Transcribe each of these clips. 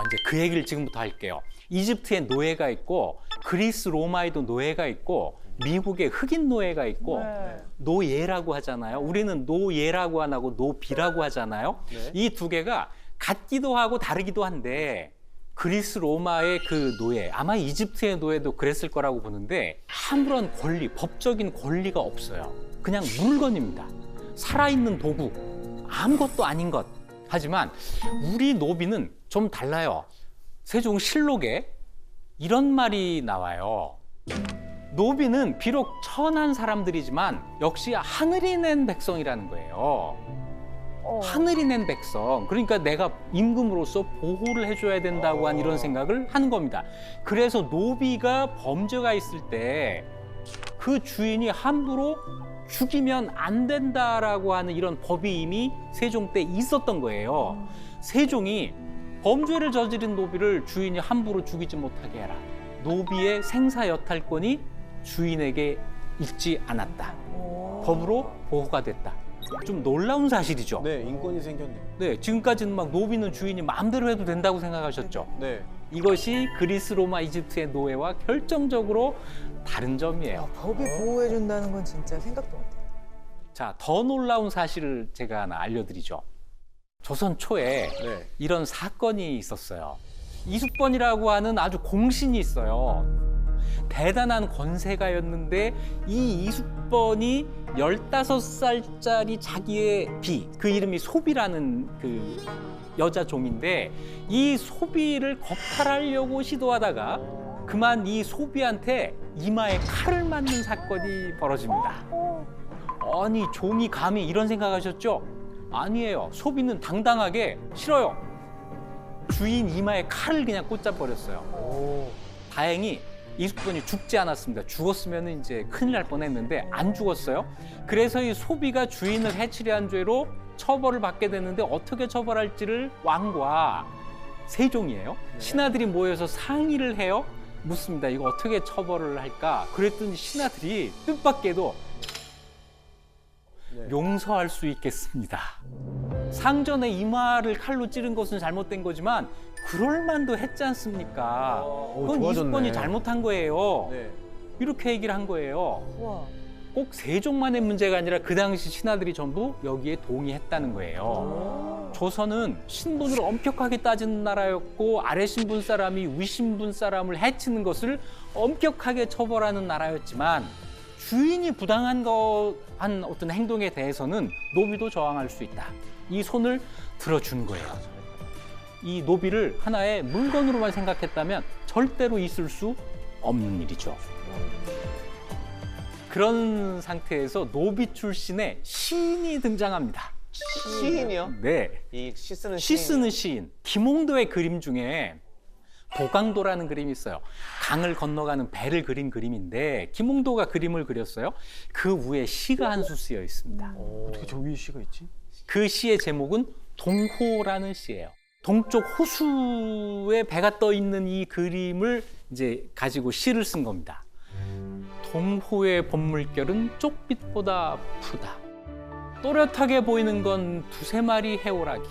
이제 그 얘기를 지금부터 할게요. 이집트에 노예가 있고 그리스 로마에도 노예가 있고 미국에 흑인 노예가 있고 노예라고 하잖아요. 우리는 노예라고 안 하고 노비라고 하잖아요. 이 두 개가 같기도 하고 다르기도 한데 그리스 로마의 그 노예, 아마 이집트의 노예도 그랬을 거라고 보는데 아무런 권리, 법적인 권리가 없어요. 그냥 물건입니다. 살아있는 도구, 아무것도 아닌 것. 하지만 우리 노비는 좀 달라요. 세종실록에 이런 말이 나와요. 노비는 비록 천한 사람들이지만 역시 하늘이 낸 백성이라는 거예요. 하늘이 낸 백성. 그러니까 내가 임금으로서 보호를 해줘야 된다고 한 이런 생각을 하는 겁니다. 그래서 노비가 범죄가 있을 때 그 주인이 함부로 죽이면 안 된다라고 하는 이런 법이 이미 세종 때 있었던 거예요. 세종이 범죄를 저지른 노비를 주인이 함부로 죽이지 못하게 해라. 노비의 생사 여탈권이 주인에게 있지 않았다. 법으로 보호가 됐다. 좀 놀라운 사실이죠. 네, 인권이 생겼네요. 네, 지금까지는 막 노비는 주인이 마음대로 해도 된다고 생각하셨죠. 네. 이것이 그리스, 로마, 이집트의 노예와 결정적으로 다른 점이에요. 법이 보호해준다는 건 진짜 생각도 못해요. 자, 더 놀라운 사실을 제가 하나 알려드리죠. 조선 초에 네. 이런 사건이 있었어요. 이숙번이라고 하는 아주 공신이 있어요. 대단한 권세가였는데 이 이숙번이 15살짜리 자기의 비, 그 이름이 소비라는 그 여자 종인데 이 소비를 겁탈하려고 시도하다가 그만 이 소비한테 이마에 칼을 맞는 사건이 벌어집니다. 아니, 종이 감히 이런 생각하셨죠? 아니에요. 소비는 당당하게 싫어요. 주인 이마에 칼을 그냥 꽂아버렸어요. 다행히 이숙번이 죽지 않았습니다. 죽었으면 이제 큰일 날 뻔했는데 안 죽었어요. 그래서 이 소비가 주인을 해치려 한 죄로 처벌을 받게 됐는데 어떻게 처벌할지를 왕과 세종이에요. 신하들이 모여서 상의를 해요. 묻습니다. 이거 어떻게 처벌을 할까? 그랬더니 신하들이 뜻밖에도 용서할 수 있겠습니다. 상전의 이마를 칼로 찌른 것은 잘못된 거지만 그럴 만도 했지 않습니까? 그건 좋아졌네. 이숙번이 잘못한 거예요. 네. 이렇게 얘기를 한 거예요. 와. 꼭 세종만의 문제가 아니라 그 당시 신하들이 전부 여기에 동의했다는 거예요. 조선은 신분을 엄격하게 따지는 나라였고 아래 신분 사람이 위 신분 사람을 해치는 것을 엄격하게 처벌하는 나라였지만 주인이 부당한 한 어떤 행동에 대해서는 노비도 저항할 수 있다. 이 손을 들어준 거예요. 이 노비를 하나의 물건으로만 생각했다면 절대로 있을 수 없는 일이죠. 그런 상태에서 노비 출신의 시인이 등장합니다. 시인이요? 네. 이 시 쓰는 시 쓰는 시인. 김홍도의 그림 중에 도강도라는 그림이 있어요. 강을 건너가는 배를 그린 그림인데 김홍도가 그림을 그렸어요. 그 위에 시가 한 수 쓰여 있습니다. 어떻게 저 위에 시가 있지? 그 시의 제목은 동호라는 시예요. 동쪽 호수에 배가 떠 있는 이 그림을 이제 가지고 시를 쓴 겁니다. 동호의 봄물결은 쪽빛보다 푸르다. 또렷하게 보이는 건 두세 마리 해오라기.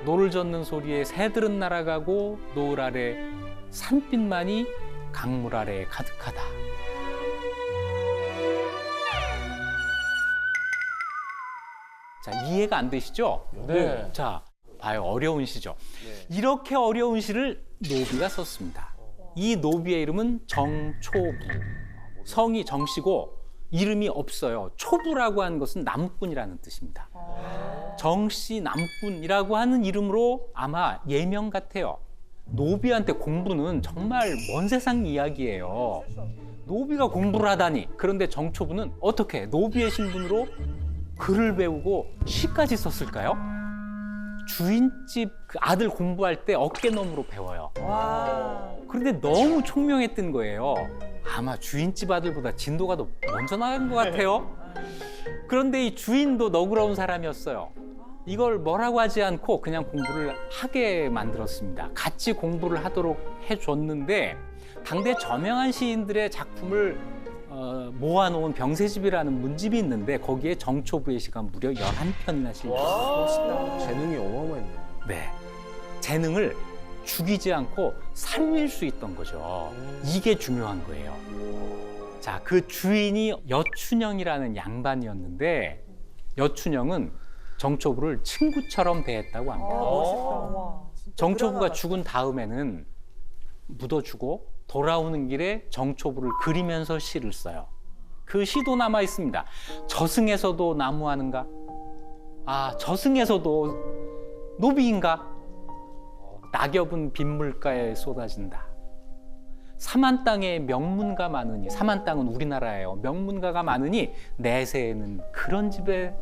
노를 젓는 소리에 새들은 날아가고 노을 아래 산빛만이 강물 아래 가득하다. 자, 이해가 안 되시죠? 네. 자, 봐요. 어려운 시죠. 네. 이렇게 어려운 시를 노비가 썼습니다. 이 노비의 이름은 정초부. 성이 정씨고 이름이 없어요. 초부라고 하는 것은 나무꾼이라는 뜻입니다. 정씨 나무꾼이라고 하는 이름으로 아마 예명 같아요. 노비한테 공부는 정말 먼 세상 이야기예요. 노비가 공부를 하다니. 그런데 정초부는 어떻게 노비의 신분으로 글을 배우고 시까지 썼을까요? 주인집 그 아들 공부할 때 어깨너머로 배워요. 와. 그런데 너무 총명했던 거예요. 아마 주인집 아들보다 진도가 더 먼저 나간 것 같아요. 그런데 이 주인도 너그러운 사람이었어요. 이걸 뭐라고 하지 않고 그냥 공부를 하게 만들었습니다. 같이 공부를 하도록 해줬는데 당대 저명한 시인들의 작품을 모아놓은 병세집이라는 문집이 있는데 거기에 정초부의 시가 무려 11편이나 실려 있어요. 멋있다. 재능이 어마어마했네. 네. 재능을 죽이지 않고 살릴 수 있던 거죠. 이게 중요한 거예요. 자, 그 주인이 여춘영이라는 양반이었는데 여춘영은 정초부를 친구처럼 대했다고 합니다. 멋있다. 와. 정초부가 죽은 다음에는 묻어주고 돌아오는 길에 정초부를 그리면서 시를 써요. 그 시도 남아 있습니다. 저승에서도 나무하는가? 아, 저승에서도 노비인가? 낙엽은 빗물가에 쏟아진다. 사만 땅에 명문가 많으니, 사만 땅은 우리나라예요. 명문가가 많으니 내세에는 그런 집에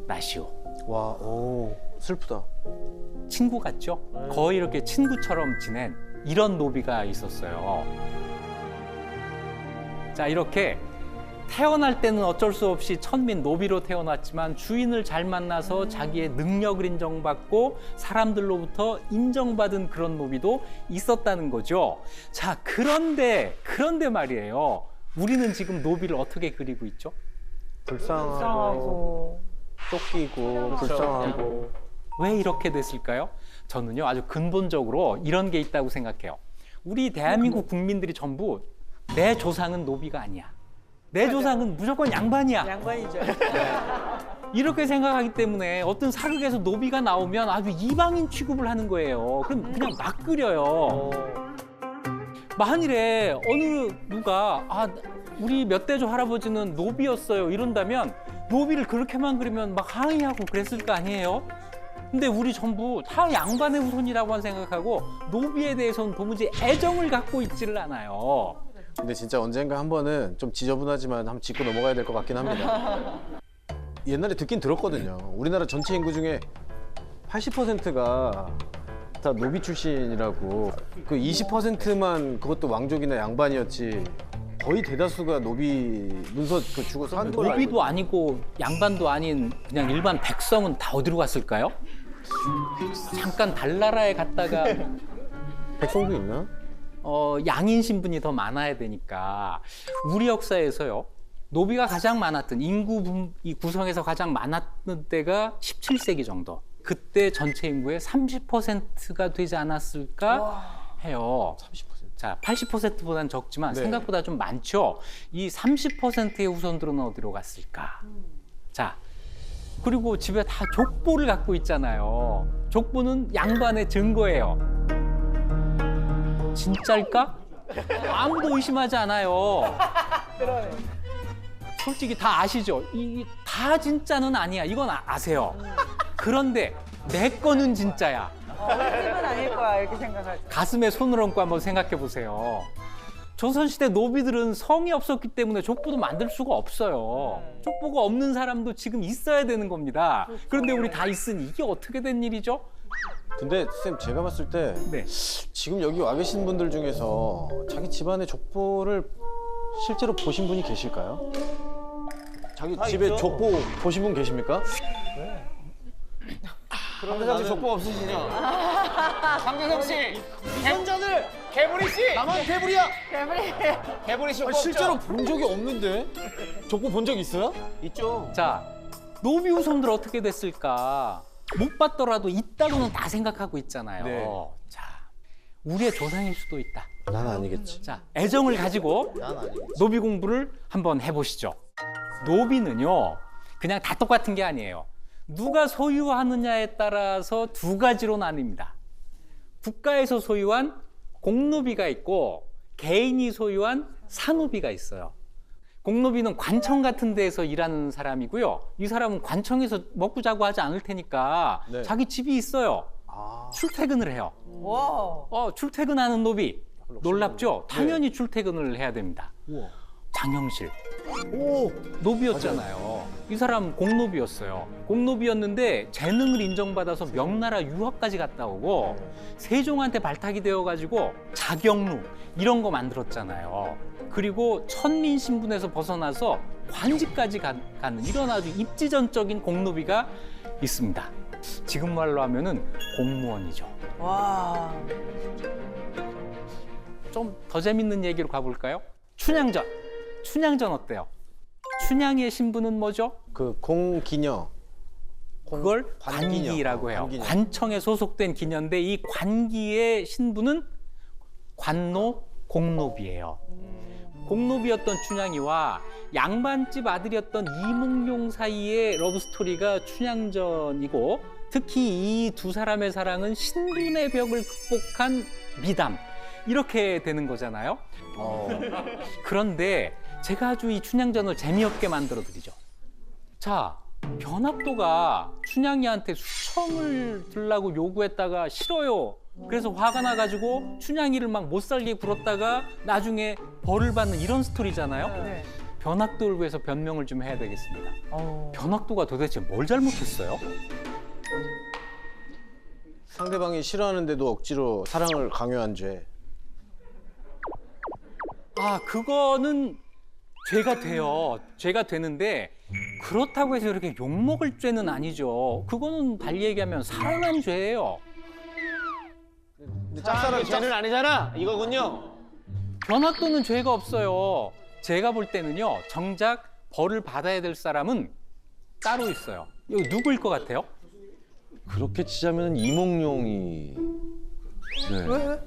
나시오. 와, 오, 슬프다. 친구 같죠? 거의 이렇게 친구처럼 지낸 이런 노비가 있었어요. 자, 이렇게 태어날 때는 어쩔 수 없이 천민 노비로 태어났지만 주인을 잘 만나서 자기의 능력을 인정받고 사람들로부터 인정받은 그런 노비도 있었다는 거죠. 자, 그런데 말이에요. 우리는 지금 노비를 어떻게 그리고 있죠? 불쌍하고, 쫓기고, 불쌍하고. 왜 이렇게 됐을까요? 저는요, 아주 근본적으로 이런 게 있다고 생각해요. 우리 대한민국 국민들이 전부 내 조상은 노비가 아니야. 내 조상은 무조건 양반이야. 양반이죠. 이렇게 생각하기 때문에 어떤 사극에서 노비가 나오면 아주 이방인 취급을 하는 거예요. 그럼 그냥 막 그려요. 만일에 어느 누가 우리 몇 대조 할아버지는 노비였어요 이런다면 노비를 그렇게만 그리면 막 항의하고 그랬을 거 아니에요? 근데 우리 전부 다 양반의 후손이라고만 생각하고 노비에 대해서는 도무지 애정을 갖고 있지를 않아요. 근데 진짜 언젠가 한 번은 좀 지저분하지만 한번 짚고 넘어가야 될 것 같긴 합니다. 옛날에 듣긴 들었거든요. 우리나라 전체 인구 중에 80%가 다 노비 출신이라고. 그 20%만 그것도 왕족이나 양반이었지. 거의 대다수가 노비 문서 그 주고 산 걸로 알고 노비도 아니고 양반도 아닌 그냥 일반 백성은 다 어디로 갔을까요? 잠깐 달나라에 갔다가 백성도 있나? 양인 신분이 더 많아야 되니까 우리 역사에서요. 노비가 가장 많았던 인구 구성에서 가장 많았던 때가 17세기 정도. 그때 전체 인구의 30%가 되지 않았을까 해요. 30%. 자, 80%보다는 적지만 네. 생각보다 좀 많죠. 이 30%의 후손들은 어디로 갔을까? 자, 그리고 집에 다 족보를 갖고 있잖아요. 족보는 양반의 증거예요. 진짜일까? 아무도 의심하지 않아요. 그러네. 솔직히 다 아시죠? 다 진짜는 아니야. 이건 아세요. 그런데 내 거는 진짜야. 은 아닐 거야 이렇게 생각하죠. 가슴에 손을 얹고 한번 생각해 보세요. 조선시대 노비들은 성이 없었기 때문에 족보도 만들 수가 없어요. 족보가 없는 사람도 지금 있어야 되는 겁니다. 그런데 우리 다 있으니 이게 어떻게 된 일이죠? 근데 쌤 제가 봤을 때 네. 지금 여기 와 계신 분들 중에서 자기 집안의 족보를 실제로 보신 분이 계실까요? 자기 집에 족보 보신 분 계십니까? 강대성 씨 족보 없으시죠? 강대성 씨! 현전을! 개구리 씨! 나만 개구리야! 개구리 씨 족보 없죠? 실제로 본 적이 없는데 족보 본 적 있어요? 있죠. 자, 노비 후손들 어떻게 됐을까? 못 봤더라도 있다고는 다 생각하고 있잖아요. 네. 자, 우리의 조상일 수도 있다. 난 아니겠지. 자, 애정을 가지고 난 아니겠지. 노비 공부를 한번 해보시죠. 노비는요, 그냥 다 똑같은 게 아니에요. 누가 소유하느냐에 따라서 두 가지로 나뉩니다. 국가에서 소유한 공노비가 있고 개인이 소유한 사노비가 있어요. 공노비는 관청 같은 데에서 일하는 사람이고요. 이 사람은 관청에서 먹고 자고 하지 않을 테니까 네. 자기 집이 있어요. 아, 출퇴근을 해요. 와. 출퇴근하는 노비. 놀랍죠? 네. 당연히 출퇴근을 해야 됩니다. 우와. 장영실. 오, 노비였잖아요. 이 사람 공노비였어요. 공노비였는데 재능을 인정받아서 명나라 유학까지 갔다 오고 세종한테 발탁이 되어가지고 자경루 이런 거 만들었잖아요. 그리고 천민 신분에서 벗어나서 관직까지 가는 이런 아주 입지전적인 공노비가 있습니다. 지금 말로 하면은 공무원이죠. 와. 좀 더 재밌는 얘기로 가볼까요? 춘향전. 춘향전 어때요? 춘향의 신분은 뭐죠? 그 공기녀 그걸 관기녀. 관기라고 해요. 관기녀. 관청에 소속된 기녀인데 이 관기의 신부는 관노 공노비예요. 공노비였던 춘향이와 양반집 아들이었던 이몽룡 사이의 러브스토리가 춘향전이고 특히 이 두 사람의 사랑은 신분의 벽을 극복한 미담 이렇게 되는 거잖아요. 그런데 제가 아주 이 춘향전을 재미없게 만들어 드리죠. 자, 변학도가 춘향이한테 수청을 들라고 요구했다가 싫어요. 그래서 화가 나가지고 춘향이를 막 못살게 굴었다가 나중에 벌을 받는 이런 스토리잖아요. 네. 변학도를 위해서 변명을 좀 해야 되겠습니다. 어. 변학도가 도대체 뭘 잘못했어요? 상대방이 싫어하는데도 억지로 사랑을 강요한 죄. 아, 그거는 죄가 돼요. 죄가 되는데 그렇다고 해서 이렇게 욕먹을 죄는 아니죠. 그거는 달리 얘기하면 사랑한 죄예요. 근데 짝사랑 죄는 아니잖아. 이거군요. 변학도는 죄가 없어요. 제가 볼 때는요. 정작 벌을 받아야 될 사람은 따로 있어요. 이거 누구일 것 같아요? 그렇게 치자면 이몽룡이. 네.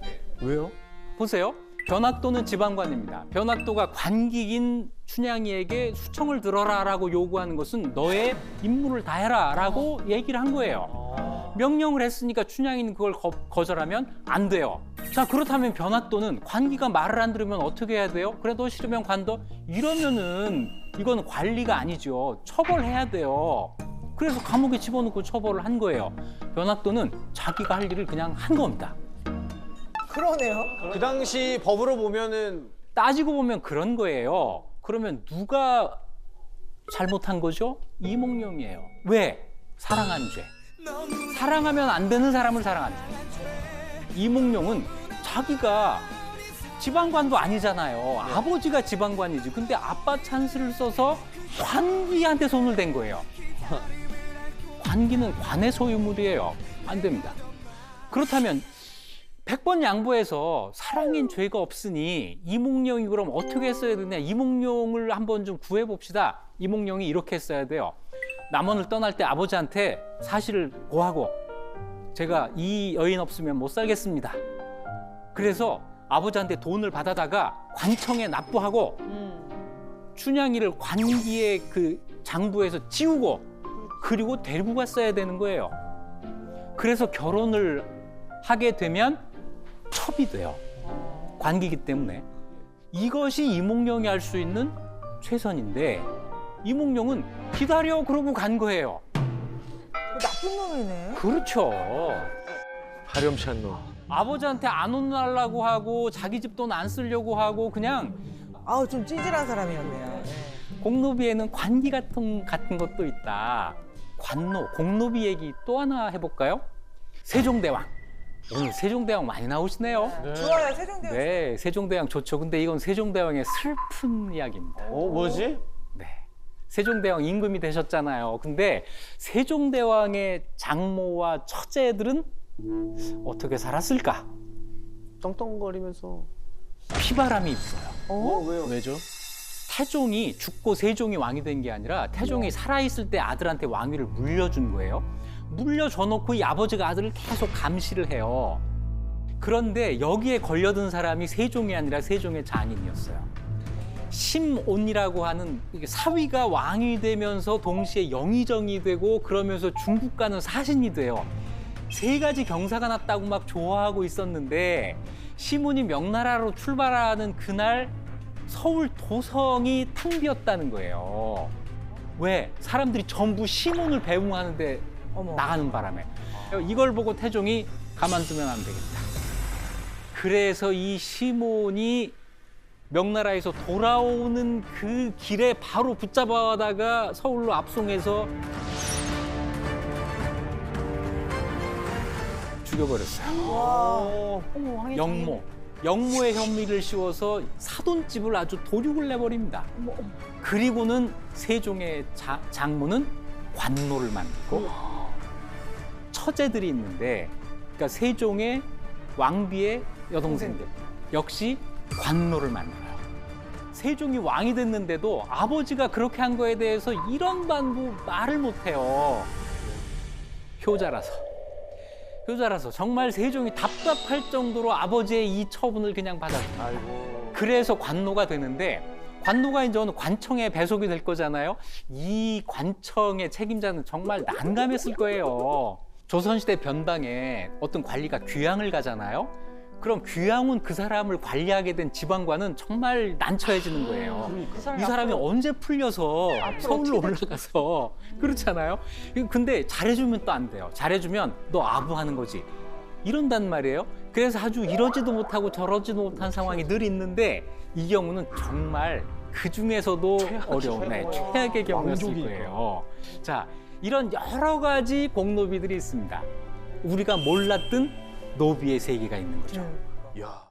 왜요? 보세요. 변학도는 지방관입니다. 변학도가 관기인 춘향이에게 수청을 들어라라고 요구하는 것은 너의 임무를 다해라라고 얘기를 한 거예요. 명령을 했으니까 춘향이는 그걸 거절하면 안 돼요. 자, 그렇다면 변학도는 관기가 말을 안 들으면 어떻게 해야 돼요? 그래, 너 싫으면 관둬? 이러면은 이건 관리가 아니죠. 처벌해야 돼요. 그래서 감옥에 집어넣고 처벌을 한 거예요. 변학도는 자기가 할 일을 그냥 한 겁니다. 그러네요. 그 당시 법으로 보면은 따지고 보면 그런 거예요. 그러면 누가 잘못한 거죠? 이몽룡이에요. 왜? 사랑한 죄. 사랑하면 안 되는 사람을 사랑한 죄. 이몽룡은 자기가 지방관도 아니잖아요. 아버지가 지방관이지. 근데 아빠 찬스를 써서 관기한테 손을 댄 거예요. 관기는 관의 소유물이에요. 안 됩니다. 그렇다면 100번 양보해서 사랑인 죄가 없으니 이몽룡이 그럼 어떻게 했어야 되냐? 이몽룡을 한번 좀 구해봅시다. 이몽룡이 이렇게 했어야 돼요. 남원을 떠날 때 아버지한테 사실을 고하고 제가 이 여인 없으면 못 살겠습니다. 그래서 아버지한테 돈을 받아다가 관청에 납부하고 춘향이를 관기의 그 장부에서 지우고 그리고 데리고 갔어야 되는 거예요. 그래서 결혼을 하게 되면 첩이 돼요. 관기이기 때문에. 이것이 이몽룡이 할 수 있는 최선인데 이몽룡은 기다려 그러고 간 거예요. 나쁜 놈이네. 그렇죠. 파렴치한 놈. 아버지한테 안 혼나려고 하고 자기 집 돈 안 쓰려고 하고 그냥 아우, 좀 찌질한 사람이었네요. 공노비에는 관기 같은 것도 있다. 관노, 공노비 얘기 또 하나 해볼까요? 세종대왕. 오늘 세종대왕 많이 나오시네요. 좋아요, 세종대왕. 네, 세종대왕 좋죠. 근데 이건 세종대왕의 슬픈 이야기입니다. 뭐지? 네. 세종대왕 임금이 되셨잖아요. 근데 세종대왕의 장모와 처제들은 어떻게 살았을까? 떵떵거리면서 피바람이 불어요. 왜요? 왜죠? 태종이 죽고 세종이 왕이 된 게 아니라 태종이 살아있을 때 아들한테 왕위를 물려준 거예요. 물려줘 놓고 이 아버지가 아들을 계속 감시를 해요. 그런데 여기에 걸려든 사람이 세종이 아니라 세종의 장인이었어요. 심온이라고 하는 사위가 왕이 되면서 동시에 영의정이 되고 그러면서 중국 가는 사신이 돼요. 세 가지 경사가 났다고 막 좋아하고 있었는데 심온이 명나라로 출발하는 그날 서울 도성이 텅 비었다는 거예요. 왜? 사람들이 전부 심온을 배웅하는데 어머. 나가는 바람에. 이걸 보고 태종이 가만두면 안 되겠다. 그래서 이 심온이 명나라에서 돌아오는 그 길에 바로 붙잡아다가 서울로 압송해서 죽여버렸어요. 영모. 영모의 혐의를 씌워서 사돈집을 아주 도륙을 내버립니다. 그리고는 세종의 장모는 관노를 만들고 처제들이 있는데, 그러니까 세종의 왕비의 여동생들 역시 관노를 만들어요. 세종이 왕이 됐는데도 아버지가 그렇게 한 거에 대해서 이런 반부 말을 못해요. 효자라서 정말 세종이 답답할 정도로 아버지의 이 처분을 그냥 받았습니다. 그래서 관노가 되는데 관노가 이제 어느 관청에 배속이 될 거잖아요. 이 관청의 책임자는 정말 난감했을 거예요. 조선시대 변방에 어떤 관리가 귀향을 가잖아요. 그럼 귀향 그 사람을 관리하게 된 지방관은 정말 난처해지는 거예요. 이 사람이 언제 풀려서 서울로 올라가서 그렇잖아요. 근데 잘해주면 또 안 돼요. 잘해주면 너 아부하는 거지. 이런단 말이에요. 그래서 아주 이러지도 못하고 저러지도 못한 상황이 늘 있는데 이 경우는 정말 그 중에서도 어려운 최악의 경우였을 거예요. 자, 이런 여러 가지 공노비들이 있습니다. 우리가 몰랐던 노비의 세계가 있는 거죠. 야.